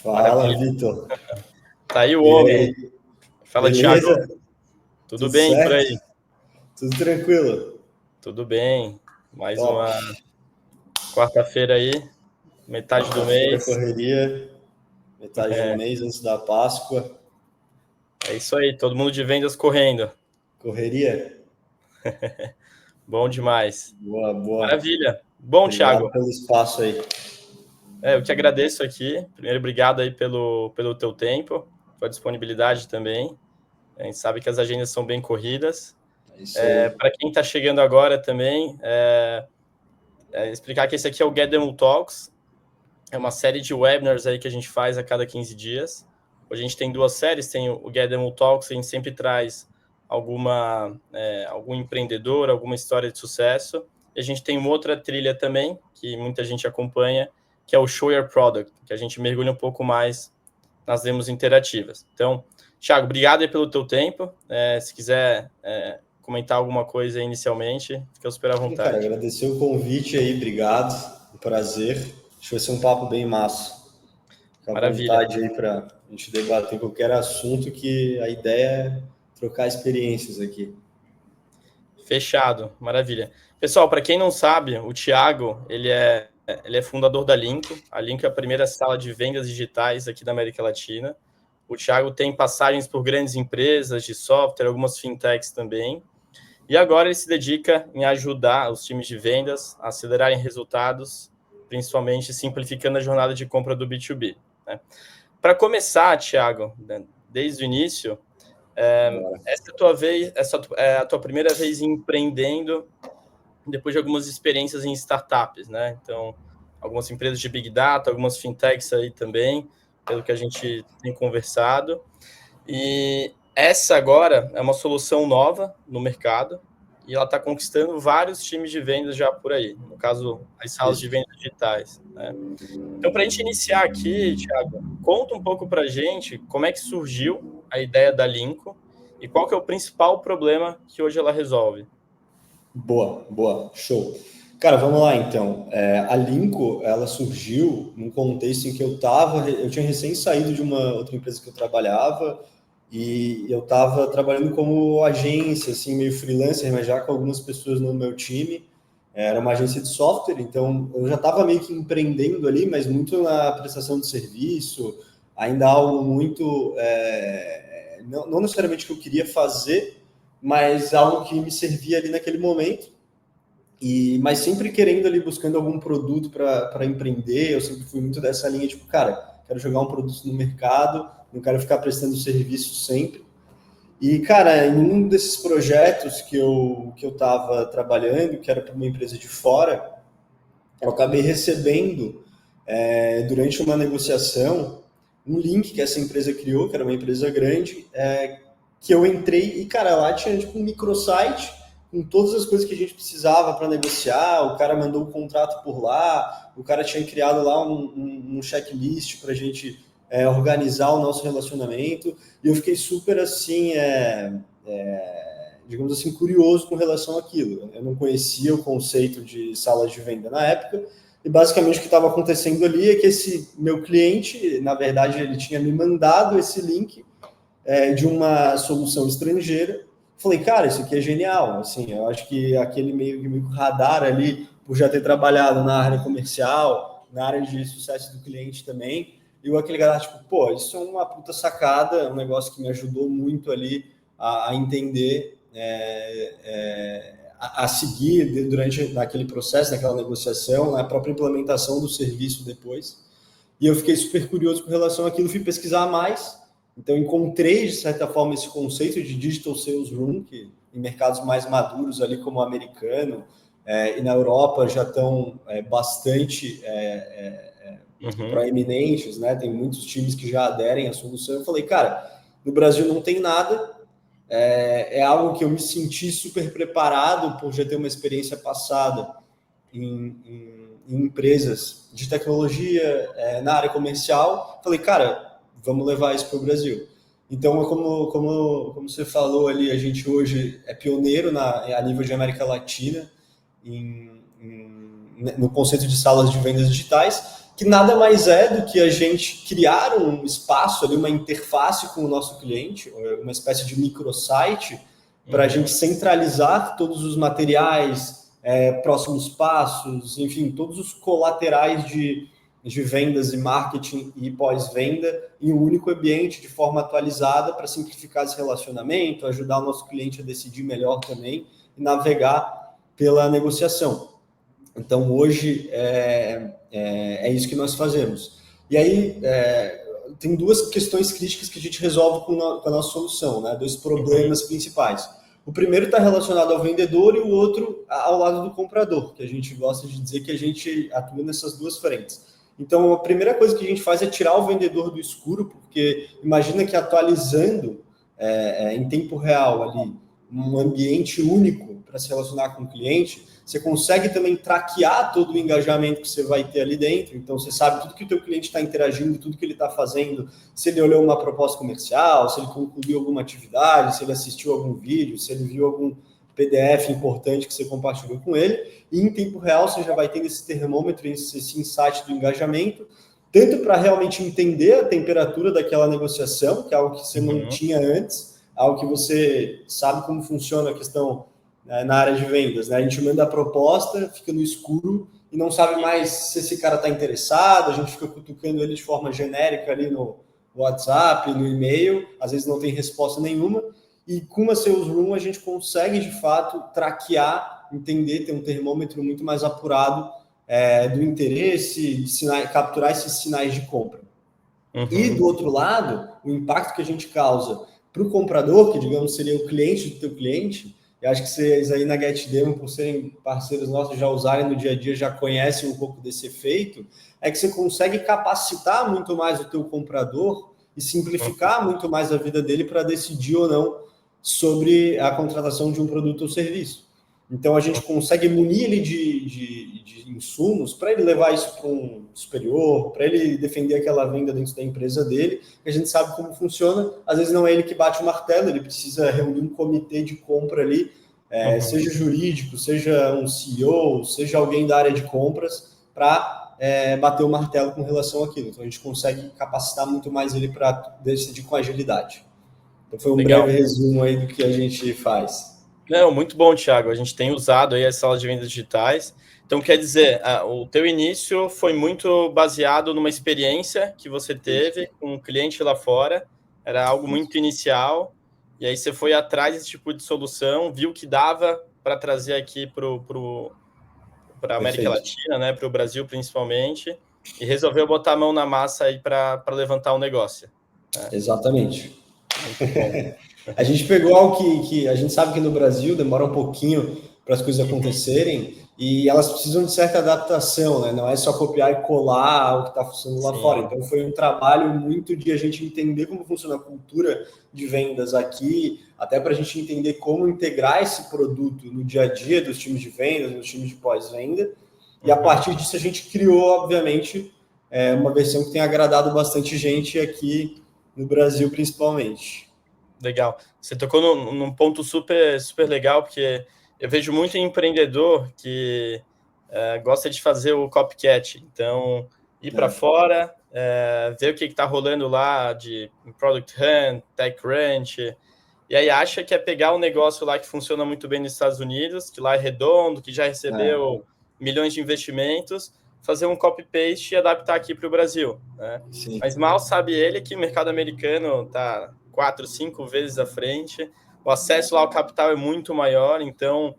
Fala, Maravilha. Vitor. Tá aí o E homem. aí, Fala, Thiago. beleza? Tudo Tudo bem por certo? aí? Tudo tranquilo? Tudo bem. Mais Top. uma quarta-feira aí, metade do Quarta-feira, mês. correria, metade do mês antes da Páscoa. É isso aí, todo mundo de vendas correndo. Correria? Bom demais. Boa, boa. Maravilha. Bom, Obrigado Thiago, pelo espaço aí. eu que agradeço aqui. Primeiro, obrigado aí pelo teu tempo, pela disponibilidade também. A gente sabe que as agendas são bem corridas. É isso aí. Para quem está chegando agora também, explicar que esse aqui é o Get Demo Talks. É uma série de webinars aí que a gente faz a cada 15 dias. Hoje a gente tem duas séries, tem o Get Demo Talks, a gente sempre traz algum empreendedor, alguma história de sucesso. E a gente tem uma outra trilha também, que muita gente acompanha, que é o Show Your Product, que a gente mergulha um pouco mais nas demos interativas. Então, Thiago, obrigado aí pelo teu tempo. Se quiser comentar alguma coisa aí inicialmente, fica super à Cara, vontade. agradecer o convite aí, obrigado. Um prazer. Acho que vai ser um papo bem massa. Fica à Maravilha. vontade aí para a gente debater qualquer assunto, que a ideia é trocar experiências aqui. Fechado, maravilha. Pessoal, para quem não sabe, o Thiago, ele é fundador da Linko. A Linko é a primeira sala de vendas digitais aqui da América Latina. O Thiago tem passagens por grandes empresas de software, algumas fintechs também. E agora ele se dedica em ajudar os times de vendas a acelerarem resultados, principalmente simplificando a jornada de compra do B2B, né? Para começar, Thiago, desde o início, essa é a tua vez, é a tua primeira vez empreendendo depois de algumas experiências em startups, né? Então, algumas empresas de Big Data, algumas fintechs aí também, pelo que a gente tem conversado. E essa agora é uma solução nova no mercado e ela está conquistando vários times de vendas já por aí, no caso, as salas de Isso. vendas digitais, né? Então, para a gente iniciar aqui, Thiago, conta um pouco para a gente como é que surgiu a ideia da Linko e qual que é o principal problema que hoje ela resolve. Boa, boa, show. Cara, vamos lá então. A Linko, ela surgiu num contexto em que eu tinha recém saído de uma outra empresa que eu trabalhava e eu estava trabalhando como agência, assim, meio freelancer, mas já com algumas pessoas no meu time. Era uma agência de software, então eu já estava meio que empreendendo ali, mas muito na prestação de serviço, ainda algo muito, não necessariamente que eu queria fazer, mas algo que me servia ali naquele momento. Mas sempre querendo ali, buscando algum produto para empreender. Eu sempre fui muito dessa linha, tipo, cara, quero jogar um produto no mercado, não quero ficar prestando serviço sempre. E, cara, em um desses projetos que eu estava trabalhando, que era para uma empresa de fora, eu acabei recebendo, durante uma negociação, um link que essa empresa criou, que era uma empresa grande, que eu entrei e, cara, lá tinha tipo um microsite com todas as coisas que a gente precisava para negociar. O cara mandou o contrato por lá, o cara tinha criado lá um checklist para a gente organizar o nosso relacionamento, e eu fiquei super assim, digamos assim, curioso com relação àquilo. Eu não conhecia o conceito de salas de venda na época, e basicamente o que estava acontecendo ali é que esse meu cliente, na verdade, ele tinha me mandado esse link de uma solução estrangeira. Falei, cara, isso aqui é genial. Assim, eu acho que aquele meio radar ali, por já ter trabalhado na área comercial, na área de sucesso do cliente também, e aquele cara, tipo, pô, isso é uma puta sacada, é um negócio que me ajudou muito ali a entender, a seguir durante naquele processo, naquela negociação, na própria implementação do serviço depois. E eu fiquei super curioso com relação àquilo, fui pesquisar mais. Então, encontrei, de certa forma, esse conceito de Digital Sales Room, que em mercados mais maduros, ali como o americano, e na Europa já estão bastante proeminentes, né? Tem muitos times que já aderem à solução. Eu falei, cara, no Brasil não tem nada, é algo que eu me senti super preparado por já ter uma experiência passada em empresas de tecnologia, na área comercial. Falei, cara, vamos levar isso para o Brasil. Então, como você falou ali, a gente hoje é pioneiro a nível de América Latina no conceito de salas de vendas digitais. que nada mais é do que a gente criar um espaço ali, uma interface com o nosso cliente, uma espécie de microsite, para a gente centralizar todos os materiais, próximos passos, enfim, todos os colaterais de vendas e marketing e pós-venda em um único ambiente, de forma atualizada, para simplificar esse relacionamento, ajudar o nosso cliente a decidir melhor também e navegar pela negociação. Então, hoje, é isso que nós fazemos. E aí, tem duas questões críticas que a gente resolve com a nossa solução, né? Dois problemas principais. O primeiro está relacionado ao vendedor e o outro ao lado do comprador, que a gente gosta de dizer que a gente atua nessas duas frentes. Então, a primeira coisa que a gente faz é tirar o vendedor do escuro, porque imagina que atualizando em tempo real ali, um ambiente único para se relacionar com o cliente, você consegue também traquear todo o engajamento que você vai ter ali dentro. Então, você sabe tudo que o teu cliente está interagindo, tudo que ele está fazendo, se ele olhou uma proposta comercial, se ele concluiu alguma atividade, se ele assistiu algum vídeo, se ele viu algum PDF importante que você compartilhou com ele. E em tempo real, você já vai tendo esse termômetro, esse insight do engajamento, tanto para realmente entender a temperatura daquela negociação, que é algo que você não tinha antes, algo que você sabe como funciona a questão na área de vendas, né? A gente manda a proposta, fica no escuro e não sabe mais se esse cara está interessado, a gente fica cutucando ele de forma genérica ali no WhatsApp, no e-mail, às vezes não tem resposta nenhuma, e com a Sales Room a gente consegue, de fato, traquear, entender, ter um termômetro muito mais apurado do interesse, capturar esses sinais de compra. E, do outro lado, o impacto que a gente causa para o comprador, que, digamos, seria o cliente do teu cliente. Eu acho que vocês aí na GetDemo, por serem parceiros nossos, já usarem no dia a dia, já conhecem um pouco desse efeito, é que você consegue capacitar muito mais o teu comprador e simplificar muito mais a vida dele para decidir ou não sobre a contratação de um produto ou serviço. Então, a gente consegue munir ele de insumos para ele levar isso para um superior, para ele defender aquela venda dentro da empresa dele, que a gente sabe como funciona. Às vezes não é ele que bate o martelo, ele precisa reunir um comitê de compra ali, seja jurídico, seja um CEO, seja alguém da área de compras, para bater o martelo com relação àquilo. Então, a gente consegue capacitar muito mais ele para decidir com agilidade. Então, foi um breve resumo aí do que a gente faz. Não, muito bom, Thiago. A gente tem usado aí as salas de vendas digitais. Então, quer dizer, o teu início foi muito baseado numa experiência que você teve com um cliente lá fora, era algo muito inicial, e aí você foi atrás desse tipo de solução, viu que dava para trazer aqui para a América Latina, né, para o Brasil principalmente, e resolveu botar a mão na massa aí para levantar o negócio. Né? Exatamente. Muito bom. A gente pegou algo que a gente sabe que no Brasil demora um pouquinho para as coisas acontecerem e elas precisam de certa adaptação, né? Não é só copiar e colar o que está funcionando lá fora. Então, foi um trabalho muito de a gente entender como funciona a cultura de vendas aqui, até para a gente entender como integrar esse produto no dia a dia dos times de vendas, nos times de pós-venda. E a partir disso, a gente criou, obviamente, uma versão que tem agradado bastante gente aqui no Brasil, principalmente. Legal. Você tocou num ponto super, super legal, porque eu vejo muito empreendedor que gosta de fazer o copycat. Então, ir para fora, ver o que está rolando lá de Product Hunt, TechCrunch, e aí acha que é pegar um negócio lá que funciona muito bem nos Estados Unidos, que lá é redondo, que já recebeu milhões de investimentos, fazer um copy-paste e adaptar aqui para o Brasil. Né? Mas mal sabe ele que o mercado americano está 4, 5 vezes à frente, o acesso lá ao capital é muito maior, então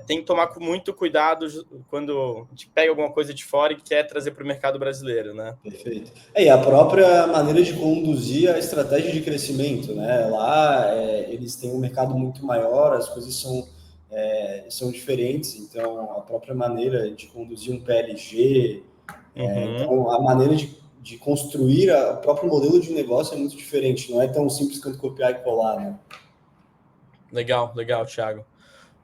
tem que tomar muito cuidado quando a gente pega alguma coisa de fora e quer trazer para o mercado brasileiro, né? Perfeito. E a própria maneira de conduzir a estratégia de crescimento, né? Lá eles têm um mercado muito maior, as coisas são diferentes, então a própria maneira de conduzir um PLG, então a maneira de construir o próprio modelo de negócio é muito diferente, não é tão simples quanto copiar e colar, né? Legal, Thiago.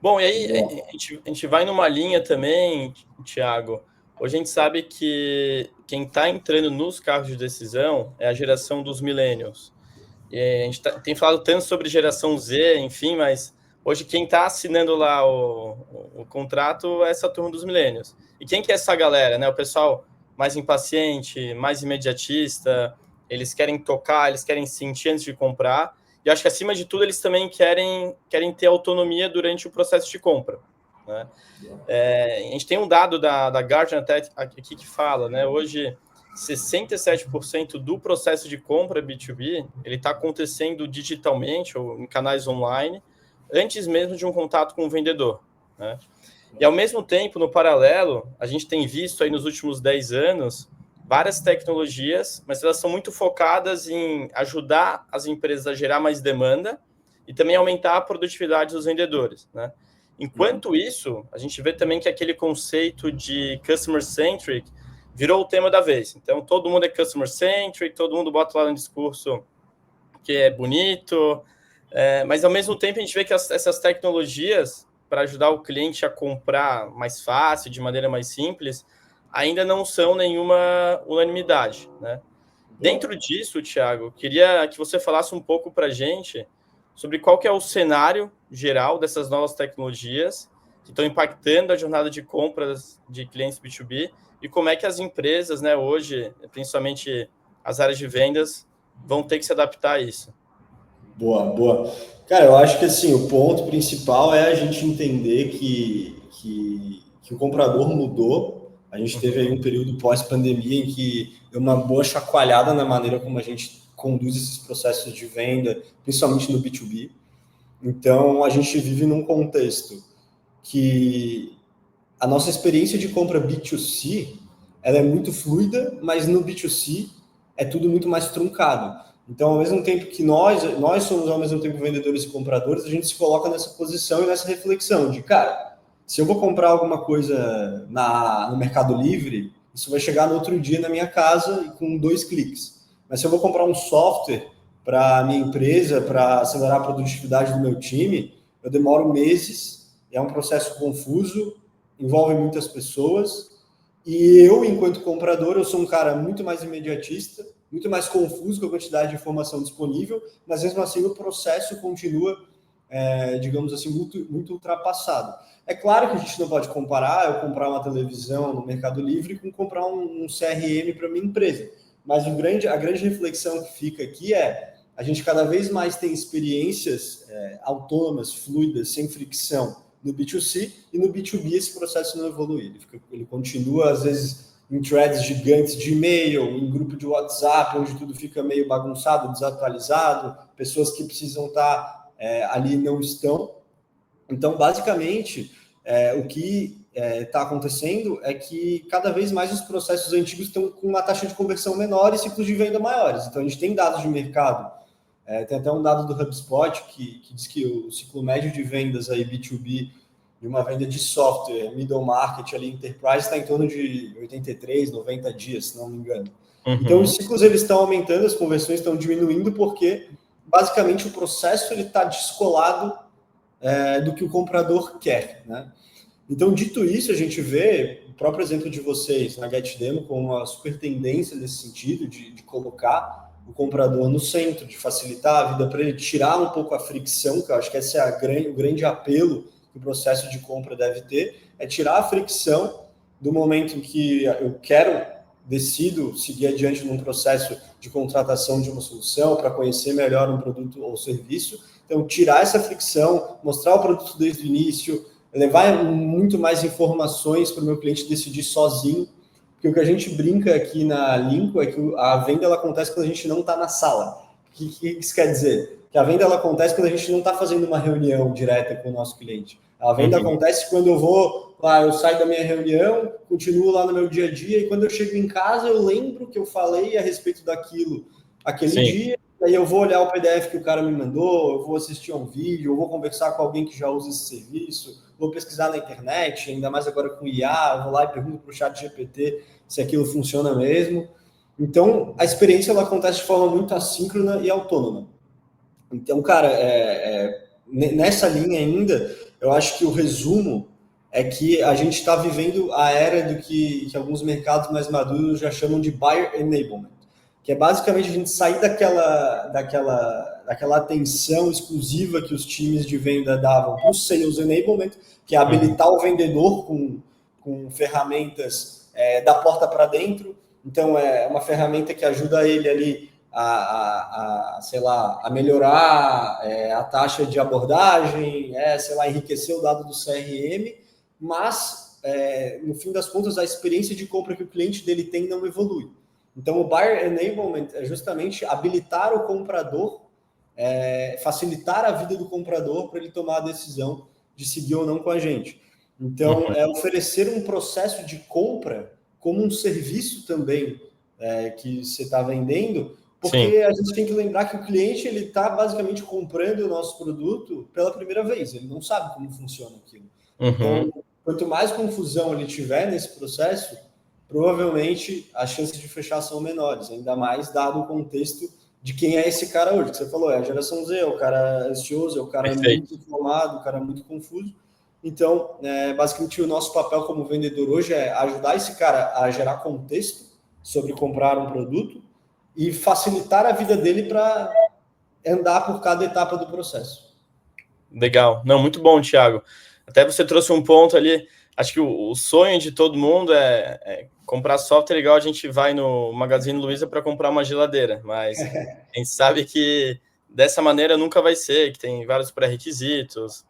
Bom, e aí a gente vai numa linha também, Thiago. Hoje a gente sabe que quem está entrando nos carros de decisão é a geração dos millennials. E a gente tem falado tanto sobre geração Z, enfim, mas hoje quem está assinando lá o contrato é essa turma dos millennials. E quem que é essa galera, né? O pessoal mais impaciente, mais imediatista, eles querem tocar, eles querem sentir antes de comprar, e acho que, acima de tudo, eles também querem ter autonomia durante o processo de compra, né? A gente tem um dado da Gartner até aqui que fala, né? Hoje, 67% do processo de compra B2B, ele está acontecendo digitalmente ou em canais online, antes mesmo de um contato com o vendedor, né? E, ao mesmo tempo, no paralelo, a gente tem visto aí nos últimos 10 anos várias tecnologias, mas elas são muito focadas em ajudar as empresas a gerar mais demanda e também aumentar a produtividade dos vendedores, né? Enquanto isso, a gente vê também que aquele conceito de customer-centric virou o tema da vez. Então, todo mundo é customer-centric, todo mundo bota lá no discurso que é bonito, mas, ao mesmo tempo, a gente vê que essas tecnologias, para ajudar o cliente a comprar mais fácil, de maneira mais simples, ainda não são nenhuma unanimidade, né? Dentro disso, Thiago, queria que você falasse um pouco para a gente sobre qual que é o cenário geral dessas novas tecnologias que estão impactando a jornada de compras de clientes B2B e como é que as empresas, né, hoje, principalmente as áreas de vendas, vão ter que se adaptar a isso. Boa, boa. Cara, eu acho que assim, o ponto principal é a gente entender que o comprador mudou. A gente teve aí um período pós-pandemia em que deu uma boa chacoalhada na maneira como a gente conduz esses processos de venda, principalmente no B2B. Então, a gente vive num contexto que a nossa experiência de compra B2C, ela é muito fluida, mas no B2C é tudo muito mais truncado. Então, ao mesmo tempo que nós somos ao mesmo tempo vendedores e compradores, a gente se coloca nessa posição e nessa reflexão de, cara, se eu vou comprar alguma coisa no Mercado Livre, isso vai chegar no outro dia na minha casa e com 2 cliques. Mas se eu vou comprar um software para minha empresa, para acelerar a produtividade do meu time, eu demoro meses, é um processo confuso, envolve muitas pessoas, e eu, enquanto comprador, eu sou um cara muito mais imediatista, muito mais confuso com a quantidade de informação disponível, mas mesmo assim o processo continua, digamos assim, muito ultrapassado. É claro que a gente não pode comparar eu comprar uma televisão no Mercado Livre com comprar um CRM para minha empresa, mas a grande reflexão que fica aqui a gente cada vez mais tem experiências autônomas, fluidas, sem fricção, no B2C, e no B2B esse processo não evolui. Ele continua, às vezes, em threads gigantes de e-mail, em grupo de WhatsApp, onde tudo fica meio bagunçado, desatualizado, pessoas que precisam estar ali não estão. Então, basicamente, o que está acontecendo é que cada vez mais os processos antigos estão com uma taxa de conversão menor e ciclos de venda maiores. Então, a gente tem dados de mercado. Tem até um dado do HubSpot que diz que o ciclo médio de vendas aí B2B de uma venda de software, middle market, ali, enterprise, está em torno de 83, 90 dias, se não me engano. Então, os ciclos eles estão aumentando, as conversões estão diminuindo, porque, basicamente, o processo está descolado do que o comprador quer, né? Então, dito isso, a gente vê o próprio exemplo de vocês na GetDemo como uma super tendência nesse sentido de colocar o comprador no centro, de facilitar a vida para ele, tirar um pouco a fricção, que eu acho que esse é o grande apelo que o processo de compra deve ter, é tirar a fricção do momento em que eu decido seguir adiante num processo de contratação de uma solução para conhecer melhor um produto ou serviço. Então, tirar essa fricção, mostrar o produto desde o início, levar muito mais informações para o meu cliente decidir sozinho, porque o que a gente brinca aqui na Linko é que a venda ela acontece quando a gente não está na sala. O que isso quer dizer? Que a venda ela acontece quando a gente não está fazendo uma reunião direta com o nosso cliente. A venda acontece quando eu saio da minha reunião, continuo lá no meu dia a dia, e quando eu chego em casa eu lembro que eu falei a respeito daquilo aquele dia, aí eu vou olhar o PDF que o cara me mandou, eu vou assistir a um vídeo, eu vou conversar com alguém que já usa esse serviço, vou pesquisar na internet, ainda mais agora com IA, vou lá e pergunto para o chat GPT se aquilo funciona mesmo. Então, a experiência ela acontece de forma muito assíncrona e autônoma. Então, cara, nessa linha ainda, eu acho que o resumo é que a gente está vivendo a era do que alguns mercados mais maduros já chamam de buyer enablement, que é basicamente a gente sair daquela atenção exclusiva que os times de venda davam para o sales enablement, que é habilitar o vendedor com ferramentas da porta para dentro. Então, é uma ferramenta que ajuda ele ali sei lá, a melhorar a taxa de abordagem, sei lá, enriquecer o dado do CRM, mas, no fim das contas, a experiência de compra que o cliente dele tem não evolui. Então, o Buyer Enablement é justamente habilitar o comprador, facilitar a vida do comprador para ele tomar a decisão de seguir ou não com a gente. Então, oferecer um processo de compra como um serviço também que você está vendendo, porque Sim. A gente tem que lembrar que o cliente ele está basicamente comprando o nosso produto pela primeira vez, ele não sabe como funciona aquilo. Então, quanto mais confusão ele tiver nesse processo, provavelmente as chances de fechar são menores, ainda mais dado o contexto de quem é esse cara hoje, que você falou, é a geração Z, é o cara ansioso, é o cara muito informado, o cara muito confuso. Então, basicamente, o nosso papel como vendedor hoje é ajudar esse cara a gerar contexto sobre comprar um produto e facilitar a vida dele para andar por cada etapa do processo. Legal. Não, muito bom, Thiago. Até você trouxe um ponto ali, acho que o sonho de todo mundo é comprar software igual a gente vai no Magazine Luiza para comprar uma geladeira, mas a gente sabe que dessa maneira nunca vai ser, que tem vários pré-requisitos,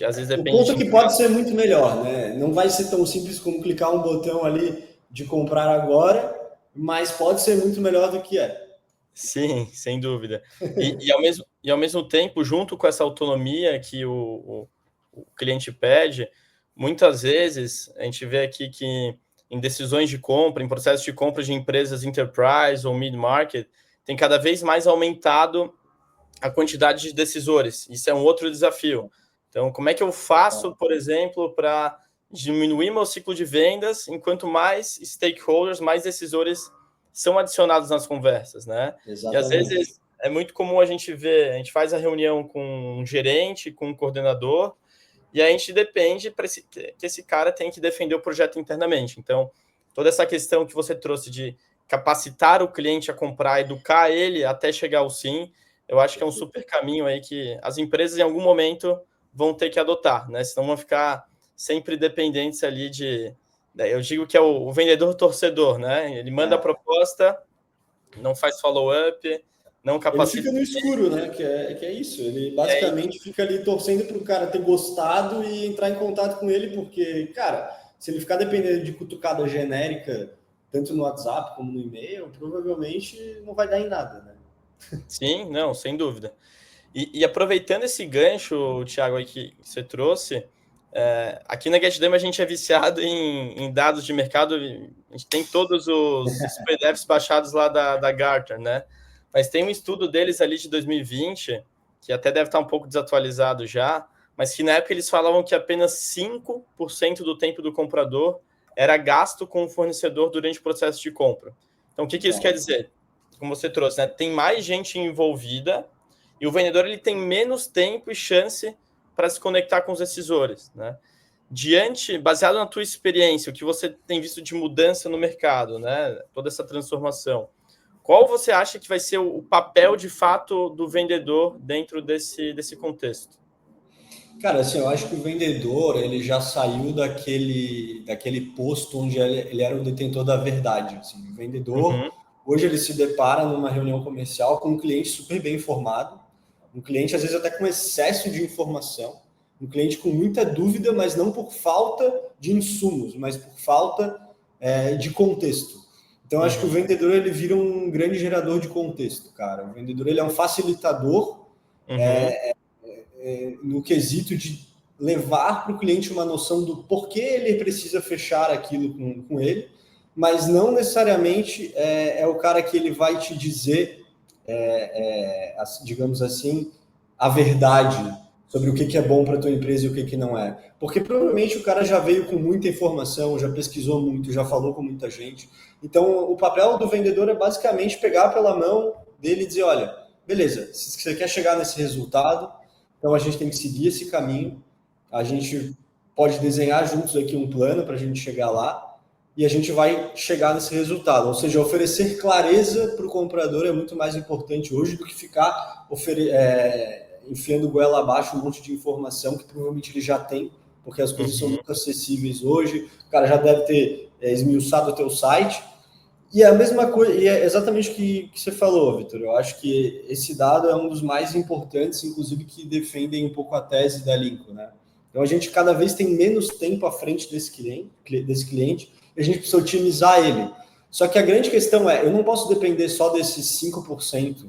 às vezes depende... O ponto é que pode ser muito melhor, né? Não vai ser tão simples como clicar um botão ali de comprar agora, mas pode ser muito melhor do que é. Sim, sem dúvida. E ao mesmo tempo, junto com essa autonomia que o cliente pede, muitas vezes a gente vê aqui que em decisões de compra, em processos de compra de empresas enterprise ou mid-market, tem cada vez mais aumentado a quantidade de decisores. Isso é um outro desafio. Então, como é que eu faço, por exemplo, para diminuir meu ciclo de vendas, enquanto mais stakeholders, mais decisores são adicionados nas conversas, né? Exatamente. E às vezes é muito comum a gente ver, a gente faz a reunião com um gerente, com um coordenador, e a gente depende que esse cara tem que defender o projeto internamente. Então, toda essa questão que você trouxe de capacitar o cliente a comprar, educar ele até chegar ao sim, eu acho que é um super caminho aí que as empresas em algum momento vão ter que adotar, né? Senão vão ficar sempre dependentes ali de... Eu digo que é o vendedor torcedor, né? Ele manda a proposta, não faz follow-up, não capacita... Ele fica no escuro, né? Que é isso. Ele basicamente fica ali torcendo para o cara ter gostado e entrar em contato com ele, porque, cara, se ele ficar dependendo de cutucada genérica, tanto no WhatsApp como no e-mail, provavelmente não vai dar em nada, né? Sim, não, sem dúvida. E aproveitando esse gancho, Thiago, aí que você trouxe, aqui na GetDemo a gente é viciado em dados de mercado, a gente tem todos os PDFs baixados lá da Gartner, né? Mas tem um estudo deles ali de 2020, que até deve estar um pouco desatualizado já, mas que na época eles falavam que apenas 5% do tempo do comprador era gasto com o fornecedor durante o processo de compra. Então, o que isso quer dizer? Como você trouxe, né? Tem mais gente envolvida e o vendedor ele tem menos tempo e chance para se conectar com os decisores, né? Baseado na tua experiência, o que você tem visto de mudança no mercado, né? Toda essa transformação, qual você acha que vai ser o papel de fato do vendedor dentro desse contexto? Cara, assim, eu acho que o vendedor ele já saiu daquele posto onde ele era o detentor da verdade. Assim. O vendedor, hoje ele se depara numa reunião comercial com um cliente super bem informado, um cliente às vezes até com excesso de informação, um cliente com muita dúvida, mas não por falta de insumos, mas por falta de contexto. Então, acho que o vendedor ele vira um grande gerador de contexto, cara. O vendedor ele é um facilitador no quesito de levar para o cliente uma noção do porquê ele precisa fechar aquilo com ele, mas não necessariamente é o cara que ele vai te dizer, digamos assim, a verdade sobre o que é bom para a tua empresa e o que não é. Porque provavelmente o cara já veio com muita informação, já pesquisou muito, já falou com muita gente. Então, o papel do vendedor é basicamente pegar pela mão dele e dizer, olha, beleza, se você quer chegar nesse resultado, então a gente tem que seguir esse caminho, a gente pode desenhar juntos aqui um plano para a gente chegar lá e a gente vai chegar nesse resultado. Ou seja, oferecer clareza para o comprador é muito mais importante hoje do que ficar enfiando goela abaixo um monte de informação que provavelmente ele já tem, porque as coisas são muito acessíveis hoje, o cara já deve ter esmiuçado o teu site. E é a mesma coisa, e é exatamente o que você falou, Vitor. Eu acho que esse dado é um dos mais importantes, inclusive, que defendem um pouco a tese da Linko, né? Então, a gente cada vez tem menos tempo à frente desse cliente e a gente precisa otimizar ele. Só que a grande questão é, eu não posso depender só desses 5%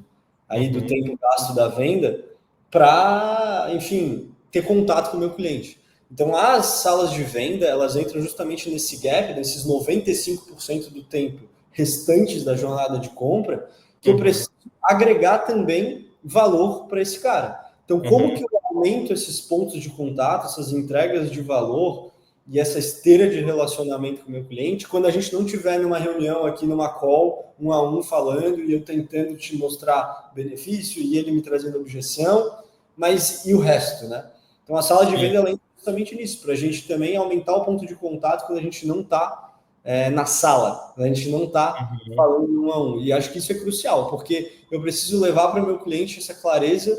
aí do tempo gasto da venda para, enfim, ter contato com o meu cliente. Então, as salas de venda, elas entram justamente nesse gap, nesses 95% do tempo restantes da jornada de compra, que eu preciso agregar também valor para esse cara. Então, como que eu aumento esses pontos de contato, essas entregas de valor e essa esteira de relacionamento com o meu cliente, quando a gente não estiver numa reunião aqui, numa call, 1 a 1 falando, e eu tentando te mostrar benefício e ele me trazendo objeção, mas e o resto, né? Então, a sala de venda, ela entra justamente nisso, para a gente também aumentar o ponto de contato quando a gente não está na sala, a gente não está falando 1 a 1. E acho que isso é crucial, porque eu preciso levar para o meu cliente essa clareza,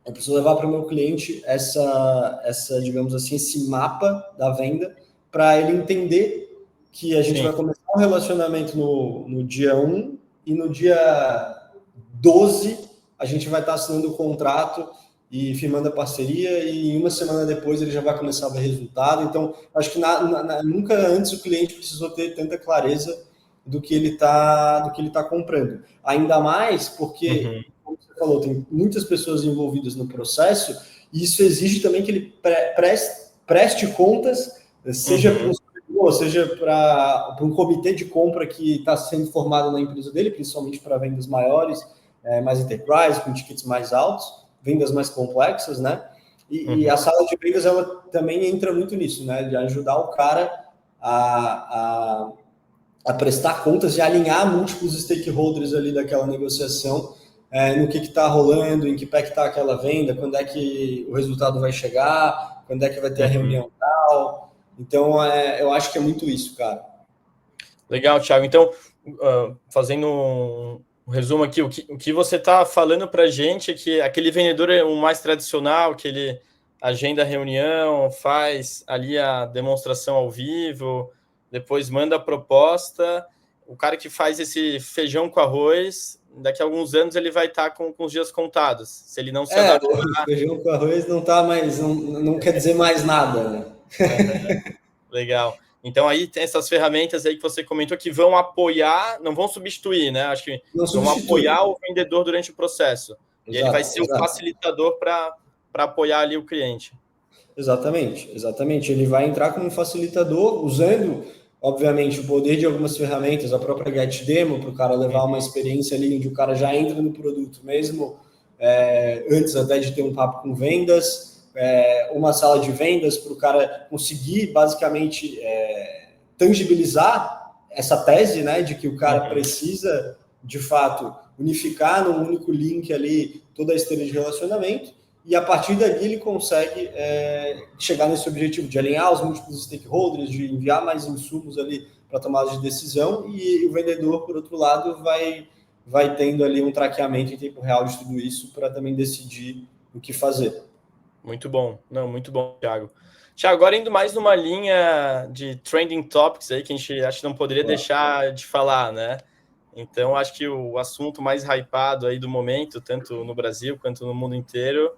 eu preciso levar para o meu cliente essa, digamos assim, esse mapa da venda, para ele entender que a gente vai começar um relacionamento no dia 1 e no dia 12 a gente vai estar assinando o contrato e firmando a parceria, e 1 semana depois ele já vai começar a ver resultado. Então, acho que nunca antes o cliente precisou ter tanta clareza do que ele tá comprando. Ainda mais porque, como você falou, tem muitas pessoas envolvidas no processo, e isso exige também que ele preste contas, seja para um servidor, seja para um comitê de compra que está sendo formado na empresa dele, principalmente para vendas maiores, mais enterprise, com tickets mais altos, vendas mais complexas, né? E a sala de vendas, ela também entra muito nisso, né? De ajudar o cara a prestar contas e alinhar múltiplos stakeholders ali daquela negociação, no que está rolando, em que pé que está aquela venda, quando é que o resultado vai chegar, quando é que vai ter a reunião tal. Então, eu acho que é muito isso, cara. Legal, Thiago. Então, fazendo um resumo aqui, o que você está falando para a gente é que aquele vendedor é o mais tradicional, que ele agenda a reunião, faz ali a demonstração ao vivo, depois manda a proposta. O cara que faz esse feijão com arroz, daqui a alguns anos ele vai estar com os dias contados. Se ele não se adaptar... O feijão com arroz não tá mais, não quer dizer mais nada, né? Legal. Então aí tem essas ferramentas aí que você comentou que vão apoiar, não vão substituir, né? Acho que vão apoiar o vendedor durante o processo. Exato, e ele vai ser o facilitador para apoiar ali o cliente. Exatamente. Ele vai entrar como um facilitador, usando, obviamente, o poder de algumas ferramentas, a própria Get Demo, para o cara levar uma experiência ali onde o cara já entra no produto mesmo, antes até de ter um papo com vendas, uma sala de vendas para o cara conseguir, basicamente, tangibilizar essa tese, né, de que o cara precisa, de fato, unificar num único link ali toda a esteira de relacionamento, e a partir dali ele consegue chegar nesse objetivo de alinhar os múltiplos stakeholders, de enviar mais insumos ali para tomada de decisão, e o vendedor, por outro lado, vai tendo ali um traqueamento em tempo real de tudo isso para também decidir o que fazer. Muito bom. Não, muito bom, Thiago. Thiago, agora indo mais numa linha de trending topics aí, que a gente acho que não poderia deixar de falar, né? Então, acho que o assunto mais hypado aí do momento, tanto no Brasil quanto no mundo inteiro,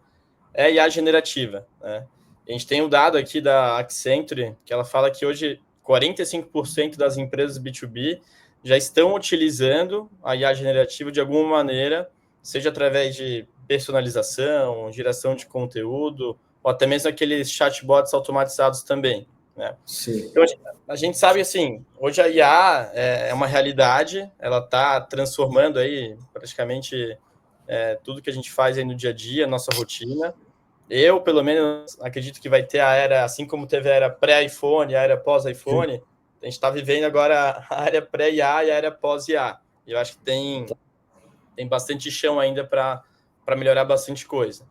é a IA generativa, né? A gente tem um dado aqui da Accenture, que ela fala que hoje 45% das empresas B2B já estão utilizando a IA generativa de alguma maneira, seja através de personalização, geração de conteúdo, ou até mesmo aqueles chatbots automatizados também, né? Sim. Então, a gente sabe, assim, hoje a IA é uma realidade, ela está transformando aí praticamente tudo que a gente faz aí no dia a dia, nossa rotina. Eu, pelo menos, acredito que vai ter a era, assim como teve a era pré-iPhone, a era pós-iPhone, a gente está vivendo agora a era pré-IA e a era pós-IA. E eu acho que tem bastante chão ainda para melhorar bastante coisa.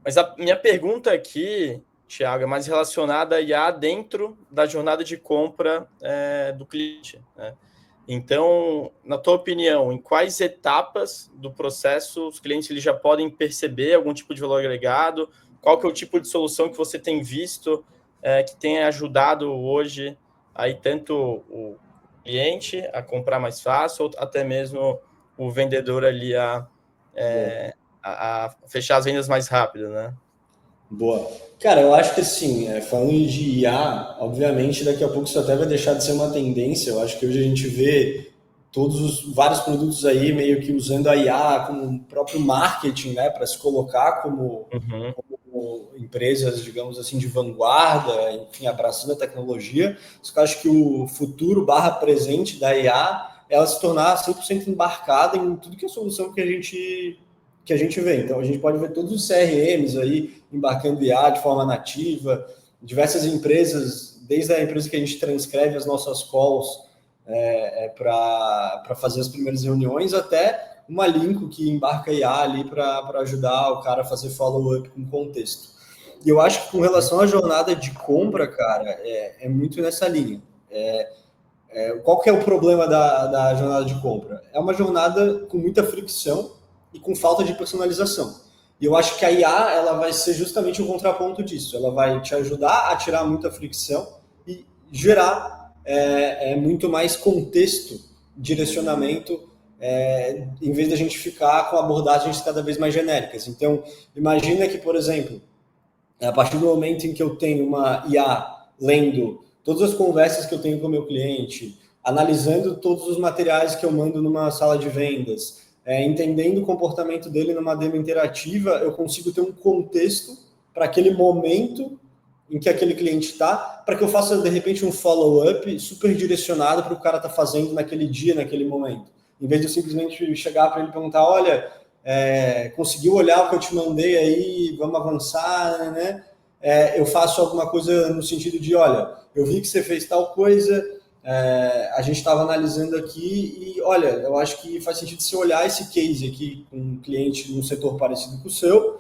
Mas a minha pergunta aqui, Thiago, é mais relacionada a IA dentro da jornada de compra do cliente, né? Então, na tua opinião, em quais etapas do processo os clientes eles já podem perceber algum tipo de valor agregado? Qual que é o tipo de solução que você tem visto que tem ajudado hoje aí tanto o cliente a comprar mais fácil, ou até mesmo o vendedor ali a fechar as vendas mais rápido, né? Boa. Cara, eu acho que assim, falando de IA, obviamente daqui a pouco isso até vai deixar de ser uma tendência. Eu acho que hoje a gente vê todos os vários produtos aí meio que usando a IA como o próprio marketing, né, para se colocar Uhum. como empresas, digamos assim, de vanguarda, enfim, abraçando a tecnologia. Só que eu acho que o futuro barra presente da IA é ela se tornar 100% embarcada em tudo que é solução que a gente vê. Então, a gente pode ver todos os CRMs aí embarcando IA de forma nativa, diversas empresas, desde a empresa que a gente transcreve as nossas calls para fazer as primeiras reuniões, até uma Linko que embarca IA ali para ajudar o cara a fazer follow-up com contexto. E eu acho que com relação à jornada de compra, cara, é muito nessa linha. Qual que é o problema da jornada de compra? É uma jornada com muita fricção e com falta de personalização. E eu acho que a IA ela vai ser justamente o contraponto disso. Ela vai te ajudar a tirar muita fricção e gerar muito mais contexto, direcionamento, em vez da gente ficar com abordagens cada vez mais genéricas. Então, imagina que, por exemplo, a partir do momento em que eu tenho uma IA lendo todas as conversas que eu tenho com o meu cliente, analisando todos os materiais que eu mando numa sala de vendas, entendendo o comportamento dele numa demo interativa, eu consigo ter um contexto para aquele momento em que aquele cliente está, para que eu faça, de repente, um follow-up super direcionado para o cara estar fazendo naquele dia, naquele momento. Em vez de eu simplesmente chegar para ele e perguntar, olha, conseguiu olhar o que eu te mandei aí, vamos avançar, né? Eu faço alguma coisa no sentido de, olha, eu vi que você fez tal coisa, a gente estava analisando aqui e, olha, eu acho que faz sentido você olhar esse case aqui com um cliente num setor parecido com o seu,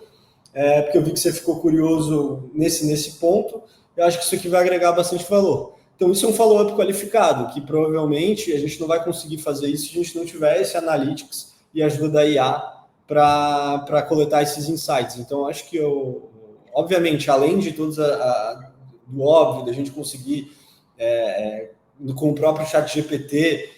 porque eu vi que você ficou curioso nesse ponto, eu acho que isso aqui vai agregar bastante valor. Então, isso é um follow-up qualificado, que provavelmente a gente não vai conseguir fazer isso se a gente não tiver esse analytics e ajuda da IA para coletar esses insights. Então, acho que obviamente, além de todos do óbvio, da gente conseguir, com o próprio chat GPT,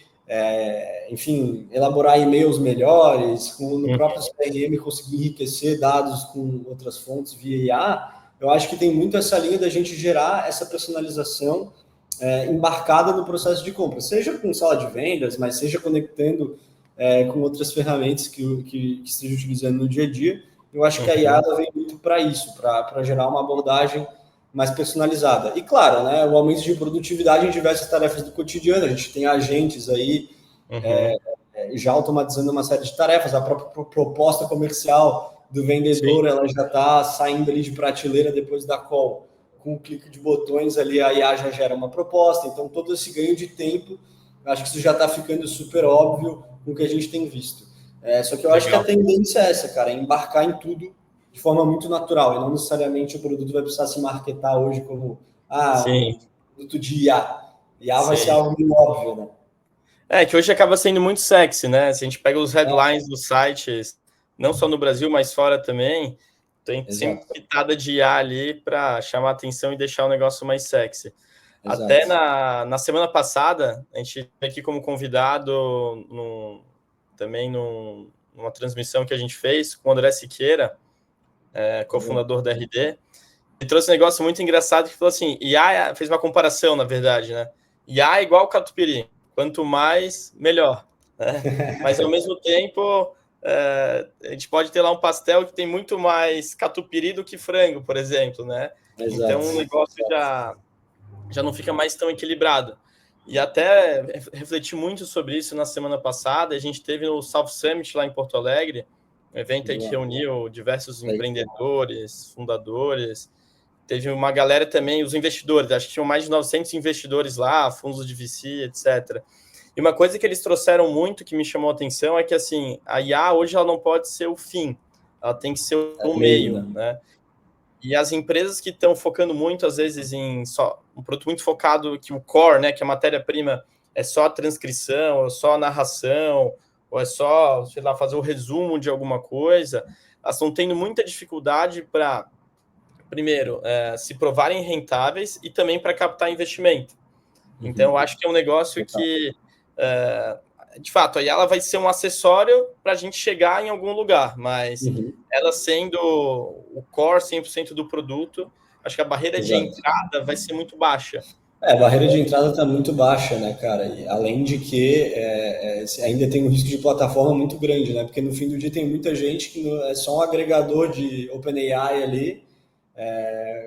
enfim, elaborar e-mails melhores, no próprio CRM conseguir enriquecer dados com outras fontes via IA, eu acho que tem muito essa linha da gente gerar essa personalização embarcada no processo de compra, seja com sala de vendas, mas seja conectando com outras ferramentas que esteja utilizando no dia a dia. Eu acho que a IA vem muito para isso, para gerar uma abordagem mais personalizada. E claro, né, o aumento de produtividade em diversas tarefas do cotidiano. A gente tem agentes aí já automatizando uma série de tarefas. A própria proposta comercial do vendedor, sim, ela já está saindo ali de prateleira depois da call. Com um clique de botões ali, a IA já gera uma proposta. Então, todo esse ganho de tempo, acho que isso já está ficando super óbvio com o que a gente tem visto. Só que eu acho que a tendência é essa, cara, é embarcar em tudo de forma muito natural, e não necessariamente o produto vai precisar se marketar hoje como um produto de IA. IA vai ser algo meio óbvio, né? Que hoje acaba sendo muito sexy, né? Se a gente pega os headlines dos sites, não só no Brasil, mas fora também, tem sempre pitada de IA ali para chamar atenção e deixar o negócio mais sexy. Exato. Até na semana passada, a gente teve aqui como convidado também numa transmissão que a gente fez com o André Siqueira, cofundador da RD. Ele trouxe um negócio muito engraçado que falou assim, IA fez uma comparação, na verdade, né? IA é igual catupiry, quanto mais, melhor. Né? Mas, ao mesmo tempo, a gente pode ter lá um pastel que tem muito mais catupiry do que frango, por exemplo, né? Exato. Então, o negócio já não fica mais tão equilibrado. E até refleti muito sobre isso na semana passada. A gente teve no South Summit lá em Porto Alegre, um evento aí que reuniu diversos empreendedores, fundadores. Teve uma galera também, os investidores, acho que tinham mais de 900 investidores lá, fundos de VC, etc. E uma coisa que eles trouxeram muito, que me chamou a atenção, é que assim, a IA hoje ela não pode ser o fim, ela tem que ser o meio, né? E as empresas que estão focando muito, às vezes, em só um produto muito focado, que o core, né, que a matéria-prima é só a transcrição, ou só a narração, ou é só, sei lá, fazer o resumo de alguma coisa, elas estão tendo muita dificuldade para primeiro, se provarem rentáveis e também para captar investimento. Então, eu acho que é um negócio que, de fato, aí ela vai ser um acessório para a gente chegar em algum lugar, mas ela sendo o core 100% do produto, acho que a barreira de entrada vai ser muito baixa. A barreira de entrada está muito baixa, né, cara? E além de que ainda tem um risco de plataforma muito grande, né? Porque no fim do dia tem muita gente que é só um agregador de OpenAI ali,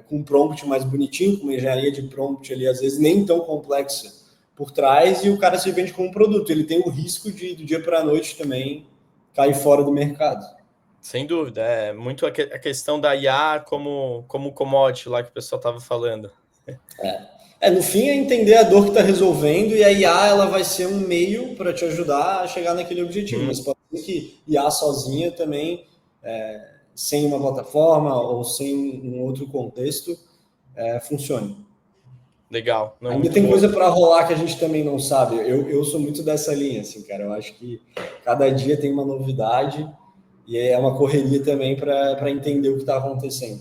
com um prompt mais bonitinho, com uma engenharia de prompt ali, às vezes nem tão complexa por trás, e o cara se vende como um produto. Ele tem o risco de, do dia para a noite também, cair fora do mercado. Sem dúvida, é muito a questão da IA como commodity lá que o pessoal estava falando. No fim é entender a dor que está resolvendo, e a IA ela vai ser um meio para te ajudar a chegar naquele objetivo, mas pode ser que IA sozinha também, sem uma plataforma ou sem um outro contexto, funcione. Legal. Não, ainda tem coisa para rolar que a gente também não sabe. Eu sou muito dessa linha, assim, cara. Eu acho que cada dia tem uma novidade e é uma correria também para entender o que está acontecendo.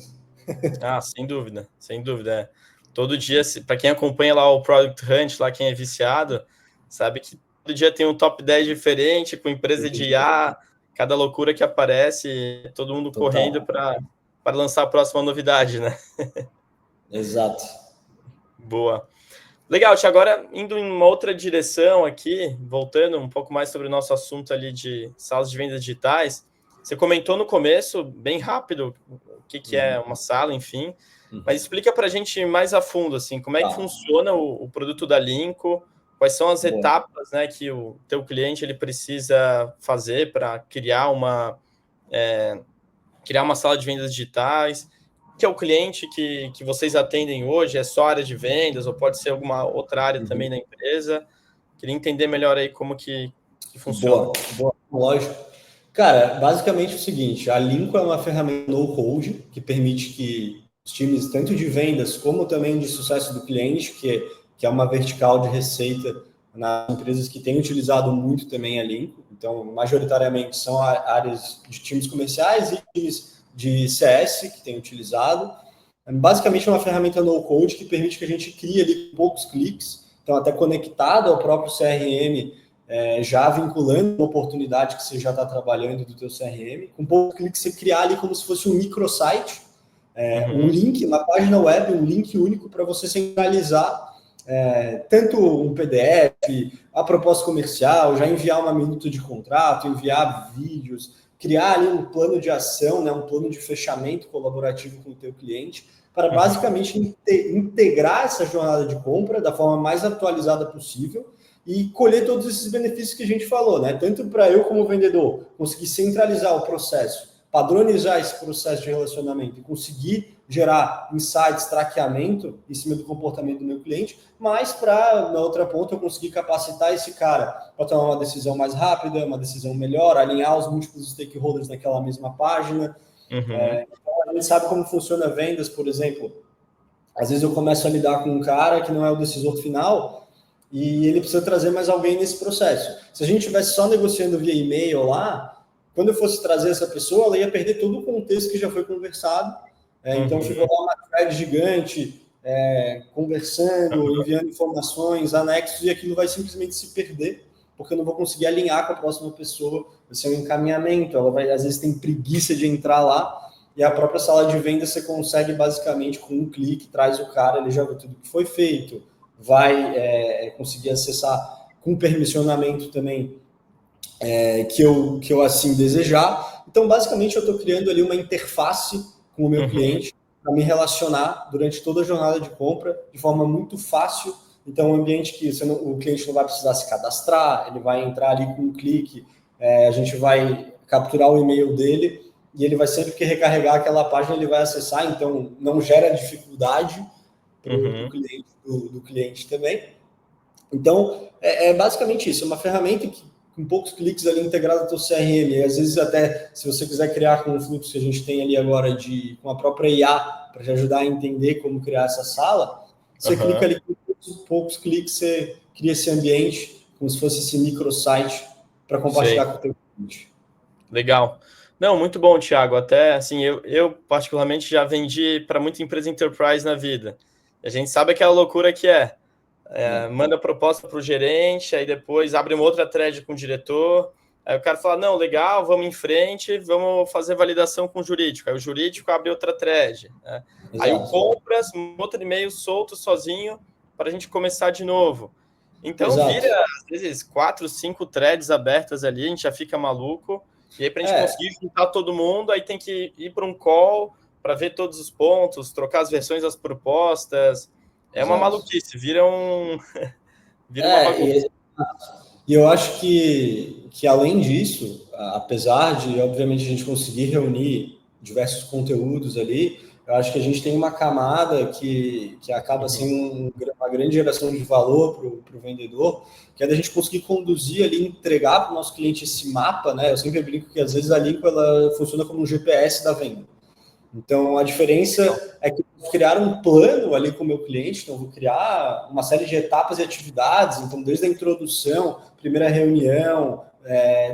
Sem dúvida, sem dúvida. Todo dia, para quem acompanha lá o Product Hunt, lá quem é viciado, sabe que todo dia tem um top 10 diferente, com empresa de IA, cada loucura que aparece, todo mundo correndo para lançar a próxima novidade, né? Exato. Boa. Legal, Tia. Agora, indo em uma outra direção aqui, voltando um pouco mais sobre o nosso assunto ali de salas de vendas digitais, você comentou no começo, bem rápido, o que é uma sala, enfim, mas explica para a gente mais a fundo, assim, como é que funciona o produto da Linko, quais são as etapas, né, que o teu cliente ele precisa fazer para criar uma sala de vendas digitais, que é o cliente que vocês atendem hoje, é só área de vendas ou pode ser alguma outra área também da empresa? Queria entender melhor aí como que funciona. Boa, lógico. Cara, basicamente é o seguinte, a Linko é uma ferramenta no-code que permite que os times, tanto de vendas como também de sucesso do cliente, que é uma vertical de receita nas empresas que têm utilizado muito também a Linko. Então, majoritariamente são áreas de times comerciais e times de CS que têm utilizado. Basicamente é uma ferramenta no-code que permite que a gente crie ali com poucos cliques, então até conectado ao próprio CRM, já vinculando uma oportunidade que você já está trabalhando do teu CRM, com poucos cliques você criar ali como se fosse um microsite, um link, uma página web, um link único para você centralizar tanto um PDF, a proposta comercial, já enviar uma minuta de contrato, enviar vídeos, criar ali um plano de ação, né, um plano de fechamento colaborativo com o teu cliente, para basicamente integrar essa jornada de compra da forma mais atualizada possível e colher todos esses benefícios que a gente falou, né? Tanto para eu como vendedor conseguir centralizar o processo, padronizar esse processo de relacionamento e conseguir gerar insights, traqueamento em cima do comportamento do meu cliente, mas para, na outra ponta, eu conseguir capacitar esse cara para tomar uma decisão mais rápida, uma decisão melhor, alinhar os múltiplos stakeholders naquela mesma página. Então, a gente sabe como funciona vendas, por exemplo. Às vezes eu começo a lidar com um cara que não é o decisor final e ele precisa trazer mais alguém nesse processo. Se a gente estivesse só negociando via e-mail lá, quando eu fosse trazer essa pessoa, ela ia perder todo o contexto que já foi conversado. Então, ficou lá uma thread gigante, conversando, enviando informações, anexos, e aquilo vai simplesmente se perder, porque eu não vou conseguir alinhar com a próxima pessoa. Vai ser um encaminhamento, ela vai, às vezes, tem preguiça de entrar lá, e a própria sala de venda você consegue, basicamente, com um clique, traz o cara, ele já viu tudo que foi feito, vai conseguir acessar com permissionamento também, que eu assim desejar. Então, basicamente, eu estou criando ali uma interface com o meu cliente para me relacionar durante toda a jornada de compra de forma muito fácil. Então, um ambiente que o cliente não vai precisar se cadastrar, ele vai entrar ali com um clique, a gente vai capturar o e-mail dele e ele vai sempre que recarregar aquela página, ele vai acessar, então não gera dificuldade para o cliente, do cliente também. Então, é basicamente isso, é uma ferramenta que com poucos cliques ali integrado ao teu CRM, e às vezes até, se você quiser criar com o fluxo que a gente tem ali agora com a própria IA, para te ajudar a entender como criar essa sala, você clica ali com poucos cliques, você cria esse ambiente, como se fosse esse microsite, para compartilhar com o teu cliente. Legal. Não, muito bom, Thiago. Até assim, eu particularmente já vendi para muita empresa enterprise na vida. A gente sabe aquela loucura que manda proposta para o gerente, aí depois abre uma outra thread com o diretor, aí o cara fala, não, legal, vamos em frente, vamos fazer validação com o jurídico. Aí o jurídico abre outra thread, né? Aí o compras, outro e-mail solto sozinho para a gente começar de novo. Então vira, às vezes, 4, 5 threads abertas ali, a gente já fica maluco. E aí, para a gente conseguir juntar todo mundo, aí tem que ir para um call para ver todos os pontos, trocar as versões das propostas. É uma maluquice, vira uma bagunça. E eu acho que, além disso, apesar de, obviamente, a gente conseguir reunir diversos conteúdos ali, eu acho que a gente tem uma camada que acaba sendo uma grande geração de valor para o vendedor, que é da gente conseguir conduzir ali, entregar para o nosso cliente esse mapa, né? Eu sempre brinco que, às vezes, a Linko, ela funciona como um GPS da venda. Então, a diferença é que eu vou criar um plano ali com o meu cliente, então eu vou criar uma série de etapas e atividades, então desde a introdução, primeira reunião,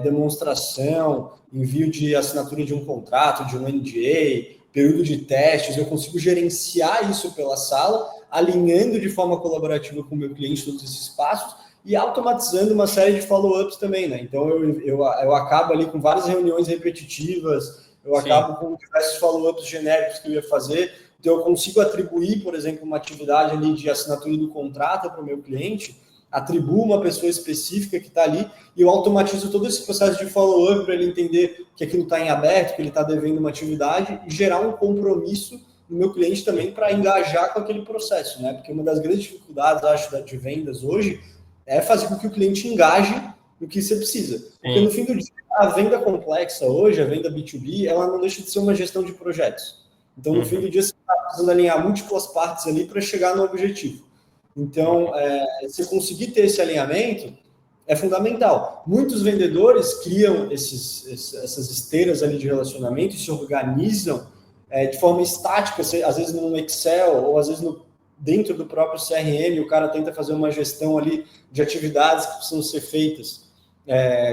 demonstração, envio de assinatura de um contrato, de um NDA, período de testes, eu consigo gerenciar isso pela sala, alinhando de forma colaborativa com o meu cliente todos esses passos e automatizando uma série de follow-ups também, né? Então, eu acabo ali com várias reuniões repetitivas, eu acabo com diversos follow-ups genéricos que eu ia fazer, então eu consigo atribuir, por exemplo, uma atividade ali de assinatura do contrato para o meu cliente, atribuo uma pessoa específica que está ali e eu automatizo todo esse processo de follow-up para ele entender que aquilo está em aberto, que ele está devendo uma atividade e gerar um compromisso no meu cliente também para engajar com aquele processo, né? Porque uma das grandes dificuldades, acho, de vendas hoje é fazer com que o cliente engaje no que você precisa. Porque no fim do dia, a venda complexa hoje, a venda B2B, ela não deixa de ser uma gestão de projetos. Então, no fim do dia, você está precisando alinhar múltiplas partes ali para chegar no objetivo. Então, se conseguir ter esse alinhamento, é fundamental. Muitos vendedores criam essas esteiras ali de relacionamento e se organizam de forma estática, às vezes no Excel ou às vezes dentro do próprio CRM, o cara tenta fazer uma gestão ali de atividades que precisam ser feitas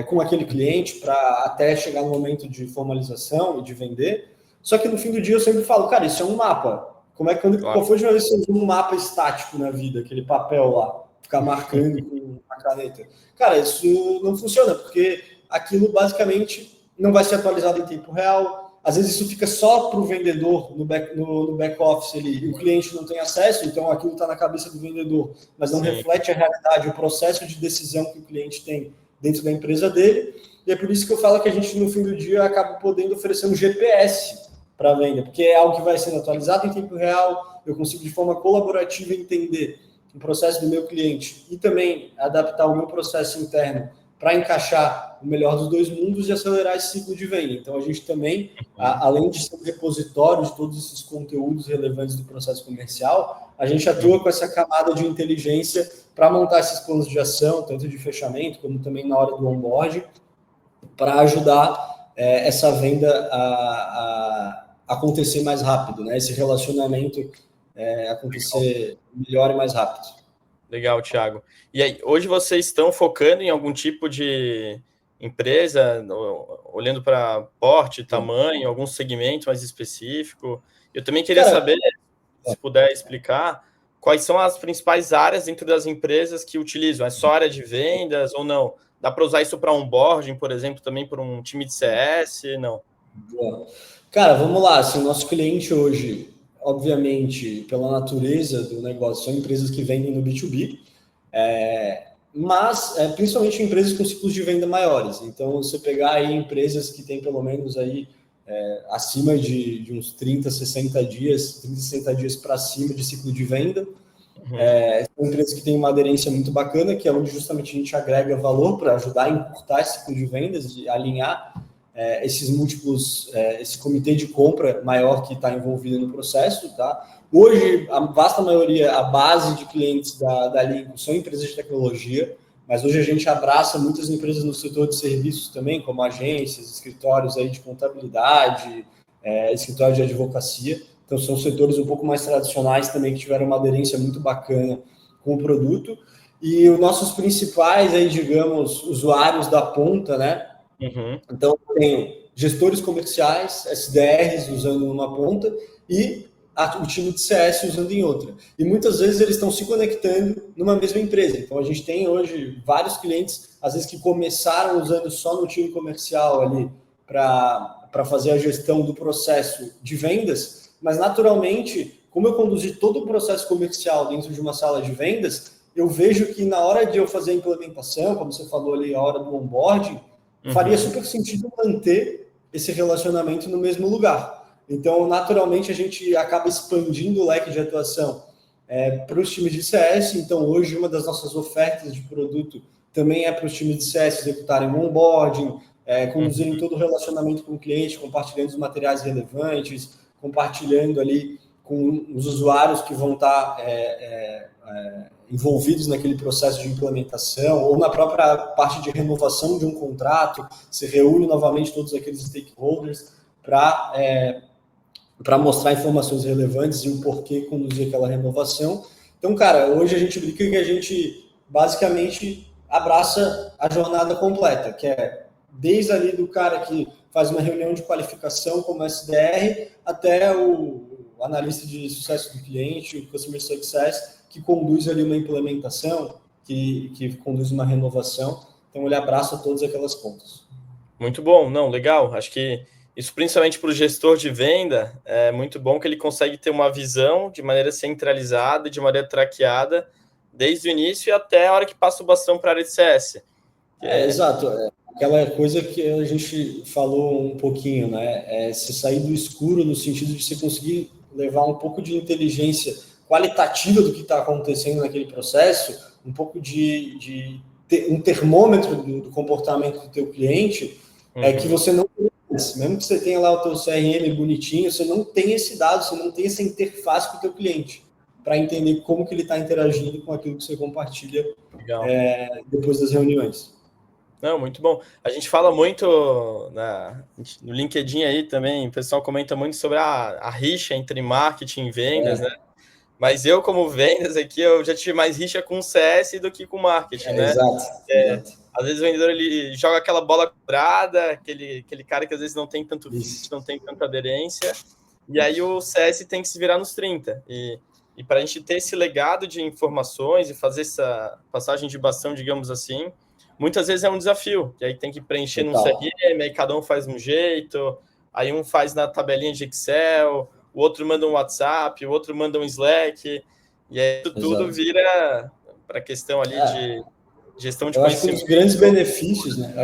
com aquele cliente para até chegar no momento de formalização e de vender. Só que no fim do dia eu sempre falo, cara, isso é um mapa. Qual foi a última vez que você usou um mapa estático na vida, aquele papel lá, ficar marcando com a caneta? Cara, isso não funciona, porque aquilo basicamente não vai ser atualizado em tempo real. Às vezes isso fica só para o vendedor no back-office, o cliente não tem acesso, então aquilo está na cabeça do vendedor, mas não reflete a realidade, o processo de decisão que o cliente tem dentro da empresa dele. E é por isso que eu falo que a gente, no fim do dia, acaba podendo oferecer um GPS para a venda, porque é algo que vai sendo atualizado em tempo real, eu consigo de forma colaborativa entender o processo do meu cliente e também adaptar o meu processo interno para encaixar o melhor dos dois mundos e acelerar esse ciclo de venda. Então, a gente também, além de ser um repositório de todos esses conteúdos relevantes do processo comercial, a gente atua com essa camada de inteligência para montar esses planos de ação, tanto de fechamento como também na hora do onboard, para ajudar essa venda a acontecer mais rápido, né? Esse relacionamento acontecer melhor e mais rápido. Legal, Thiago. E aí, hoje vocês estão focando em algum tipo de empresa, olhando para porte, tamanho, algum segmento mais específico? Eu também queria saber, se puder explicar, quais são as principais áreas dentro das empresas que utilizam? É só área de vendas ou não? Dá para usar isso para onboarding, por exemplo, também para um time de CS? Não. Boa. Cara, vamos lá. Assim, o nosso cliente hoje, obviamente, pela natureza do negócio, são empresas que vendem no B2B, mas principalmente empresas com ciclos de venda maiores. Então, você pegar aí empresas que têm pelo menos aí acima de uns 30, 60 dias para cima de ciclo de venda. São empresas que têm uma aderência muito bacana, que é onde justamente a gente agrega valor para ajudar a encurtar esse ciclo de vendas, de alinhar esses múltiplos, esse comitê de compra maior que está envolvido no processo, tá? Hoje, a vasta maioria, a base de clientes da Linko são empresas de tecnologia, mas hoje a gente abraça muitas empresas no setor de serviços também, como agências, escritórios aí de contabilidade, escritórios de advocacia. Então, são setores um pouco mais tradicionais também que tiveram uma aderência muito bacana com o produto. E os nossos principais, aí, digamos, usuários da ponta, né? Uhum. Então, eu tenho gestores comerciais, SDRs usando numa ponta e o time de CS usando em outra. E muitas vezes eles estão se conectando numa mesma empresa. Então, a gente tem hoje vários clientes, às vezes que começaram usando só no time comercial ali para fazer a gestão do processo de vendas, mas naturalmente, como eu conduzi todo o processo comercial dentro de uma sala de vendas, eu vejo que na hora de eu fazer a implementação, como você falou ali, a hora do onboarding, faria super sentido manter esse relacionamento no mesmo lugar. Então, naturalmente, a gente acaba expandindo o leque de atuação para os times de CS. Então, hoje, uma das nossas ofertas de produto também é para os times de CS executarem o onboarding, conduzirem todo o relacionamento com o cliente, compartilhando os materiais relevantes, compartilhando ali com os usuários que vão estar envolvidos naquele processo de implementação, ou na própria parte de renovação de um contrato, se reúne novamente todos aqueles stakeholders para mostrar informações relevantes e o porquê conduzir aquela renovação. Então, cara, hoje a gente brinca que a gente basicamente abraça a jornada completa, que é desde ali do cara que faz uma reunião de qualificação como SDR até o analista de sucesso do cliente, o Customer Success, que conduz ali uma implementação, que conduz uma renovação. Então, ele abraça todas aquelas pontas. Muito bom, não, legal. Acho que isso, principalmente para o gestor de venda, é muito bom que ele consegue ter uma visão de maneira centralizada, de maneira traqueada, desde o início e até a hora que passa o bastão para a área de CS. Exato. Aquela coisa que a gente falou um pouquinho, né? Se sair do escuro no sentido de você conseguir levar um pouco de inteligência qualitativa do que está acontecendo naquele processo, um pouco de um termômetro do comportamento do teu cliente, que você não tem, mesmo que você tenha lá o teu CRM bonitinho, você não tem esse dado, você não tem essa interface com o teu cliente para entender como que ele está interagindo com aquilo que você compartilha depois das reuniões. Não, muito bom. A gente fala muito no LinkedIn aí também, o pessoal comenta muito sobre a rixa entre marketing e vendas, né? Mas eu, como vendas aqui, eu já tive mais rixa com o CS do que com o marketing, né? Exato. Às vezes o vendedor ele joga aquela bola quadrada, aquele cara que às vezes não tem tanto fit, não tem tanta aderência, e aí o CS tem que se virar nos 30. E para a gente ter esse legado de informações e fazer essa passagem de bastão, digamos assim, muitas vezes é um desafio, que aí tem que preencher num CRM, aí cada um faz um jeito, aí um faz na tabelinha de Excel, o outro manda um WhatsApp, o outro manda um Slack, e aí tudo vira para a questão ali de gestão de conhecimento. Acho que um dos grandes benefícios, né?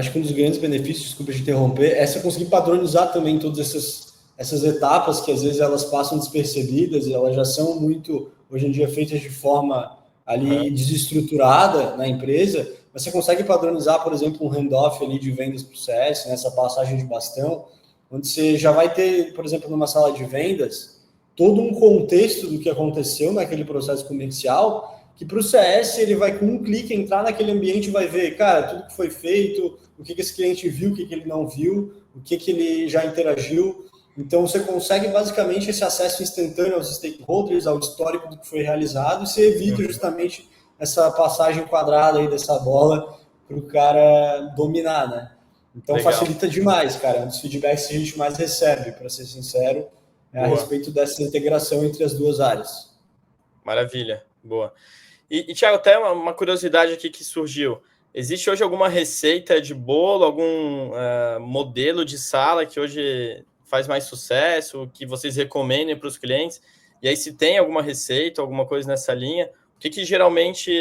Desculpa te interromper, é você conseguir padronizar também todas essas etapas que às vezes elas passam despercebidas e elas já são muito, hoje em dia, feitas de forma ali desestruturada na empresa, mas você consegue padronizar, por exemplo, um handoff ali de vendas para o CS, nessa passagem de bastão, onde você já vai ter, por exemplo, numa sala de vendas, todo um contexto do que aconteceu naquele processo comercial, que para o CS ele vai com um clique entrar naquele ambiente e vai ver, cara, tudo que foi feito, o que esse cliente viu, o que ele não viu, o que ele já interagiu. Então você consegue basicamente esse acesso instantâneo aos stakeholders, ao histórico do que foi realizado, e você evita justamente essa passagem quadrada aí dessa bola para o cara dominar, né? Então facilita demais, cara. É um dos feedbacks que a gente mais recebe, para ser sincero, a respeito dessa integração entre as duas áreas. Maravilha, boa. E Thiago, até uma curiosidade aqui que surgiu. Existe hoje alguma receita de bolo, algum modelo de sala que hoje faz mais sucesso, que vocês recomendem para os clientes? E aí, se tem alguma receita, alguma coisa nessa linha, o que geralmente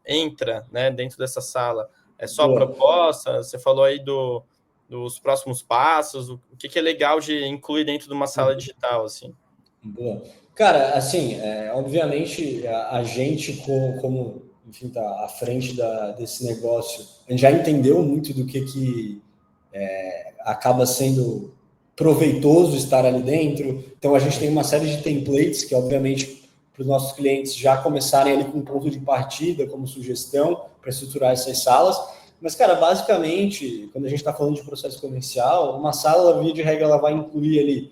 entra, né, dentro dessa sala? É só a proposta? Você falou aí dos próximos passos. O que é legal de incluir dentro de uma sala digital, assim? Boa. Cara, assim, obviamente a gente, como enfim, tá à frente desse negócio, a gente já entendeu muito do que acaba sendo proveitoso estar ali dentro. Então a gente tem uma série de templates que, obviamente, para os nossos clientes já começarem ali com um ponto de partida, como sugestão, para estruturar essas salas. Mas, cara, basicamente, quando a gente está falando de processo comercial, uma sala, via de regra, ela vai incluir ali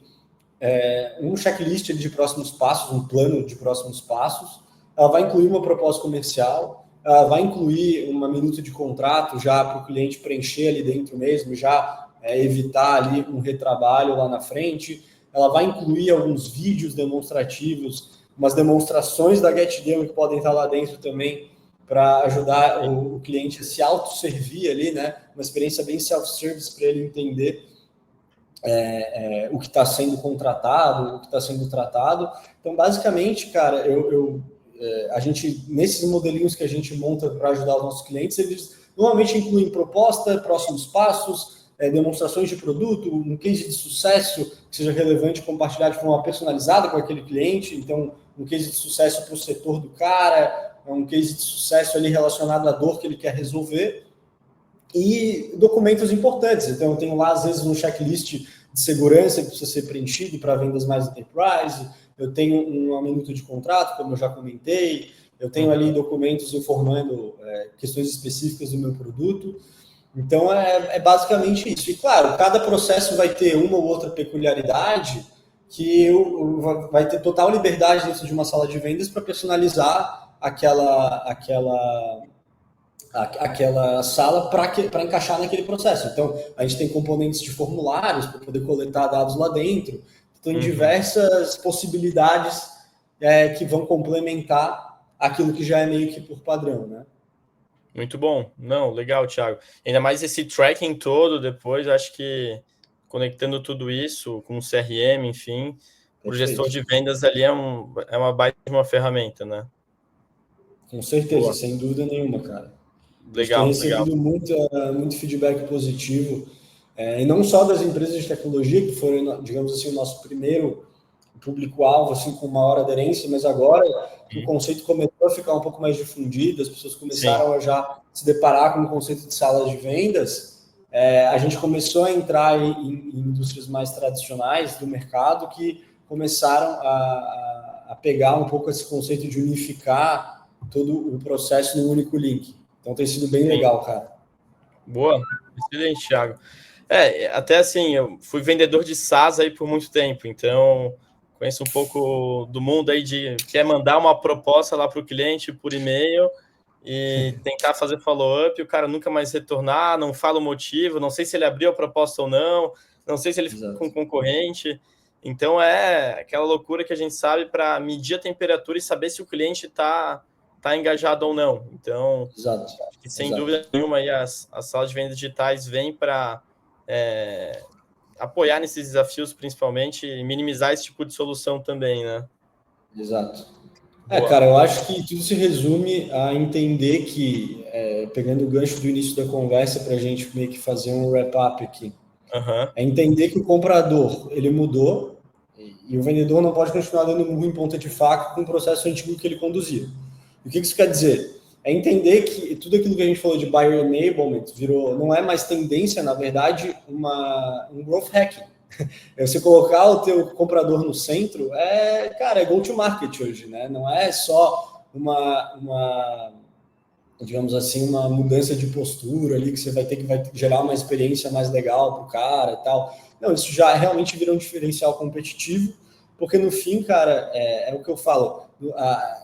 um checklist de próximos passos, um plano de próximos passos. Ela vai incluir uma proposta comercial, ela vai incluir uma minuta de contrato já para o cliente preencher ali dentro mesmo, já evitar ali um retrabalho lá na frente. Ela vai incluir alguns vídeos demonstrativos, umas demonstrações da GetDemo que podem estar lá dentro também, para ajudar o cliente a se autosservir ali, né? Uma experiência bem self-service para ele entender o que está sendo contratado, o que está sendo tratado. Então, basicamente, cara, a gente, nesses modelinhos que a gente monta para ajudar os nossos clientes, eles normalmente incluem proposta, próximos passos, demonstrações de produto, um case de sucesso que seja relevante compartilhar de forma personalizada com aquele cliente. Então, um case de sucesso para o setor do cara, um case de sucesso ali relacionado à dor que ele quer resolver, e documentos importantes. Então, eu tenho lá, às vezes, um checklist de segurança que precisa ser preenchido para vendas mais enterprise, eu tenho uma minuta de contrato, como eu já comentei, eu tenho ali documentos informando questões específicas do meu produto. Então, é basicamente isso. E, claro, cada processo vai ter uma ou outra peculiaridade que vai ter total liberdade dentro de uma sala de vendas para personalizar aquela sala para encaixar naquele processo. Então, a gente tem componentes de formulários para poder coletar dados lá dentro. Tem diversas possibilidades que vão complementar aquilo que já é meio que por padrão, né? Muito bom. Não, legal, Thiago. Ainda mais esse tracking todo depois, acho que conectando tudo isso com o CRM, enfim, para o gestor de vendas ali é uma baita de uma ferramenta, né? Com certeza, Boa. sem dúvida nenhuma, cara. Legal, a gente tem recebido muito feedback positivo, e não só das empresas de tecnologia, que foram, digamos assim, o nosso primeiro público-alvo, assim, com maior aderência, mas agora que o conceito começou a ficar um pouco mais difundido, as pessoas começaram a já se deparar com o conceito de salas de vendas, a gente começou a entrar em indústrias mais tradicionais do mercado que começaram a pegar um pouco esse conceito de unificar todo o processo num único link. Então tem sido bem legal, cara. Boa, excelente, Thiago. Até assim, eu fui vendedor de SaaS aí por muito tempo, então conheço um pouco do mundo aí de quer mandar uma proposta lá para o cliente por e-mail e tentar fazer follow-up, o cara nunca mais retornar, não fala o motivo, não sei se ele abriu a proposta ou não sei se ele ficou com concorrente. Então é aquela loucura que a gente sabe para medir a temperatura e saber se o cliente está engajado ou não. Então, acho que sem dúvida nenhuma aí as salas de vendas digitais vêm para apoiar nesses desafios, principalmente, e minimizar esse tipo de solução também, né? Exato. Cara, eu acho que tudo se resume a entender que, pegando o gancho do início da conversa para a gente meio que fazer um wrap-up aqui, é entender que o comprador, ele mudou e o vendedor não pode continuar dando murro em ponta de faca com o processo antigo que ele conduzia. O que isso quer dizer? É entender que tudo aquilo que a gente falou de buyer enablement não é mais tendência, na verdade, um growth hacking. Você colocar o teu comprador no centro é go to market hoje, né? Não é só digamos assim, uma mudança de postura ali que você vai gerar uma experiência mais legal para o cara e tal. Não, isso já realmente vira um diferencial competitivo, porque no fim, cara, é o que eu falo,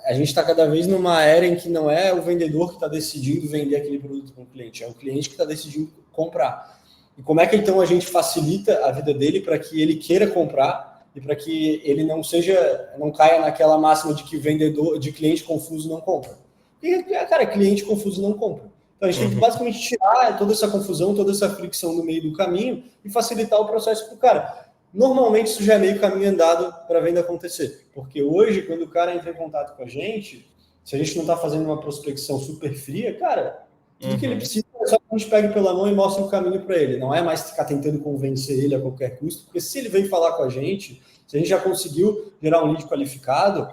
a gente está cada vez numa era em que não é o vendedor que está decidindo vender aquele produto para o cliente, é o cliente que está decidindo comprar. E como é que então a gente facilita a vida dele para que ele queira comprar e para que ele não caia naquela máxima de que de cliente confuso não compra. E, cara, cliente confuso não compra. Então a gente tem que basicamente tirar toda essa confusão, toda essa fricção no meio do caminho e facilitar o processo para o cara. Normalmente isso já é meio caminho andado para a venda acontecer. Porque hoje, quando o cara entra em contato com a gente, se a gente não está fazendo uma prospecção super fria, cara, tudo que ele precisa é só que a gente pegue pela mão e mostre o caminho para ele. Não é mais ficar tentando convencer ele a qualquer custo, porque se ele vem falar com a gente, se a gente já conseguiu gerar um lead qualificado,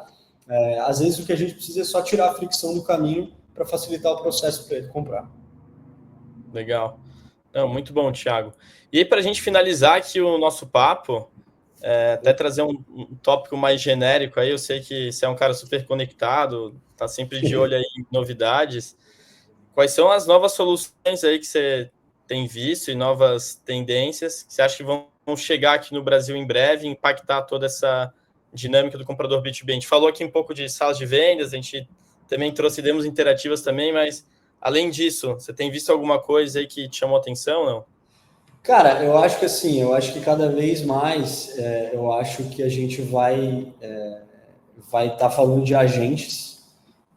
às vezes o que a gente precisa é só tirar a fricção do caminho para facilitar o processo para ele comprar. Legal. Não, muito bom, Thiago. E aí, para a gente finalizar aqui o nosso papo, até trazer um tópico mais genérico aí, eu sei que você é um cara super conectado, está sempre de olho aí em novidades. Quais são as novas soluções aí que você tem visto e novas tendências que você acha que vão chegar aqui no Brasil em breve e impactar toda essa dinâmica do comprador B2B? A gente falou aqui um pouco de salas de vendas, a gente também trouxe demos interativas também, mas além disso, você tem visto alguma coisa aí que te chamou atenção, não? Cara, eu acho que assim, eu acho que cada vez mais, eu acho que a gente vai estar falando de agentes.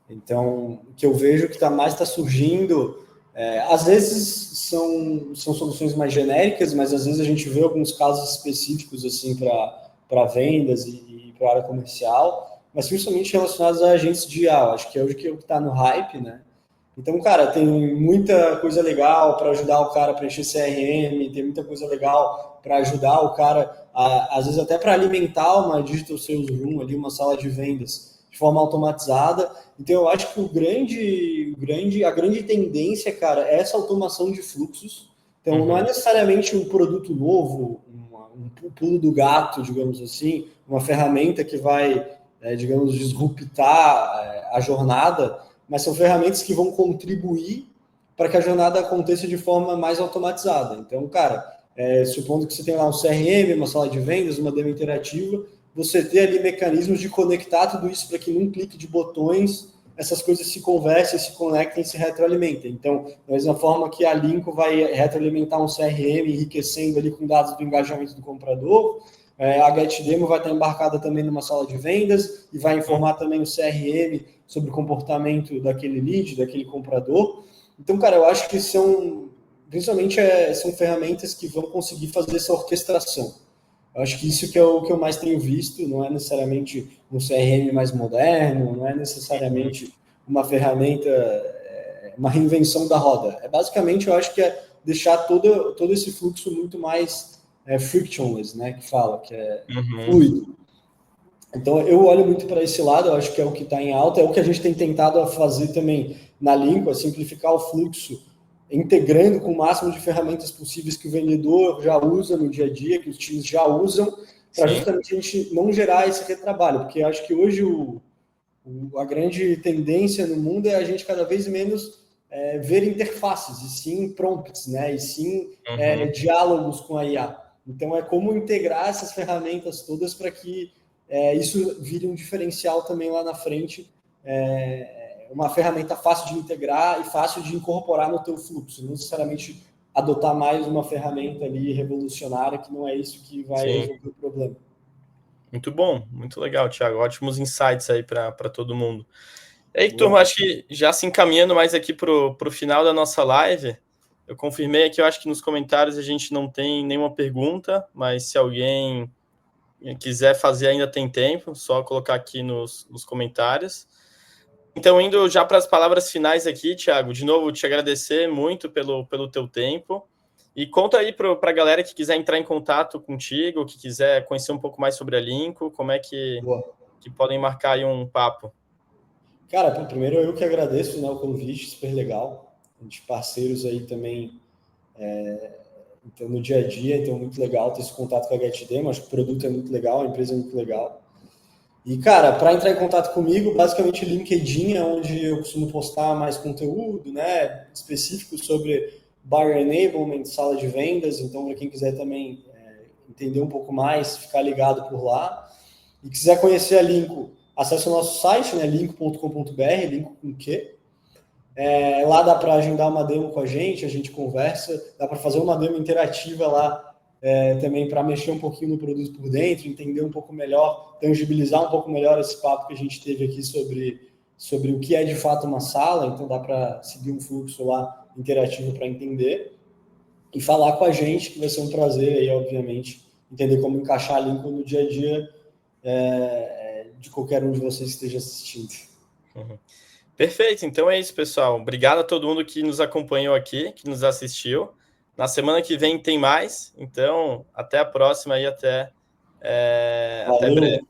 Então, o que eu vejo que mais está surgindo, às vezes são soluções mais genéricas, mas às vezes a gente vê alguns casos específicos assim para vendas e para a área comercial, mas principalmente relacionados a agentes de IA. Acho que é hoje que está no hype, né? Então, cara, tem muita coisa legal para ajudar o cara a preencher CRM, tem muita coisa legal para ajudar o cara, às vezes até para alimentar uma digital sales room ali, uma sala de vendas de forma automatizada. Então, eu acho que a grande tendência, cara, é essa automação de fluxos. Então, não é necessariamente um produto novo, um pulo do gato, digamos assim, uma ferramenta que vai, digamos, disruptar a jornada, mas são ferramentas que vão contribuir para que a jornada aconteça de forma mais automatizada. Então, cara, supondo que você tem lá um CRM, uma sala de vendas, uma demo interativa, você ter ali mecanismos de conectar tudo isso para que num clique de botões essas coisas se conversem, se conectem e se retroalimentem. Então, da mesma forma que a Linko vai retroalimentar um CRM, enriquecendo ali com dados do engajamento do comprador, a GetDemo vai estar embarcada também numa sala de vendas e vai informar também o CRM sobre o comportamento daquele lead, daquele comprador. Então, cara, eu acho que principalmente são ferramentas que vão conseguir fazer essa orquestração. Eu acho que isso que é o que eu mais tenho visto, não é necessariamente um CRM mais moderno, não é necessariamente uma ferramenta, uma reinvenção da roda. Basicamente, eu acho que é deixar todo esse fluxo muito mais frictionless, né, que fala, que é fluido. Então, eu olho muito para esse lado, eu acho que é o que está em alta, é o que a gente tem tentado fazer também na Linko, simplificar o fluxo, integrando com o máximo de ferramentas possíveis que o vendedor já usa no dia a dia, que os times já usam, para justamente a gente não gerar esse retrabalho, porque eu acho que hoje a grande tendência no mundo é a gente cada vez menos ver interfaces, e sim prompts, né? E sim diálogos com a IA. Então, é como integrar essas ferramentas todas para que isso vire um diferencial também lá na frente, uma ferramenta fácil de integrar e fácil de incorporar no teu fluxo, não necessariamente adotar mais uma ferramenta ali revolucionária, que não é isso que vai resolver o problema. Muito bom, muito legal, Thiago. Ótimos insights aí para todo mundo. E aí, turma, acho que já se encaminhando mais aqui para o final da nossa live, eu confirmei aqui, eu acho que nos comentários a gente não tem nenhuma pergunta, mas se alguém quiser fazer ainda tem tempo, só colocar aqui nos comentários. Então, indo já para as palavras finais aqui, Thiago, de novo, te agradecer muito pelo teu tempo. E conta aí para a galera que quiser entrar em contato contigo, que quiser conhecer um pouco mais sobre a Linko, como é que podem marcar aí um papo. Cara, primeiro eu que agradeço, né, o convite, super legal. A gente parceiros aí também então, no dia a dia, então muito legal ter esse contato com a GetDemo, acho que o produto é muito legal, a empresa é muito legal. E, cara, para entrar em contato comigo, basicamente LinkedIn é onde eu costumo postar mais conteúdo, né, específico sobre Buyer Enablement, sala de vendas, então para quem quiser também entender um pouco mais, ficar ligado por lá. E quiser conhecer a Linko, acesse o nosso site, né, linko.com.br, Linko com Q. Lá dá para agendar uma demo com a gente conversa, dá para fazer uma demo interativa lá também para mexer um pouquinho no produto por dentro, entender um pouco melhor, tangibilizar um pouco melhor esse papo que a gente teve aqui sobre o que é de fato uma sala, então dá para seguir um fluxo lá interativo para entender e falar com a gente, que vai ser um prazer aí, obviamente, entender como encaixar a Linko no dia a dia de qualquer um de vocês que esteja assistindo. Perfeito, então é isso, pessoal. Obrigado a todo mundo que nos acompanhou aqui, que nos assistiu. Na semana que vem tem mais, então até a próxima e até breve.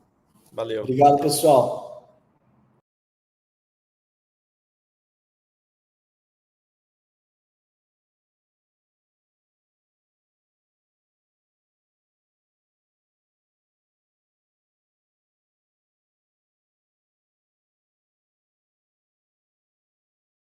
Valeu. Obrigado, pessoal.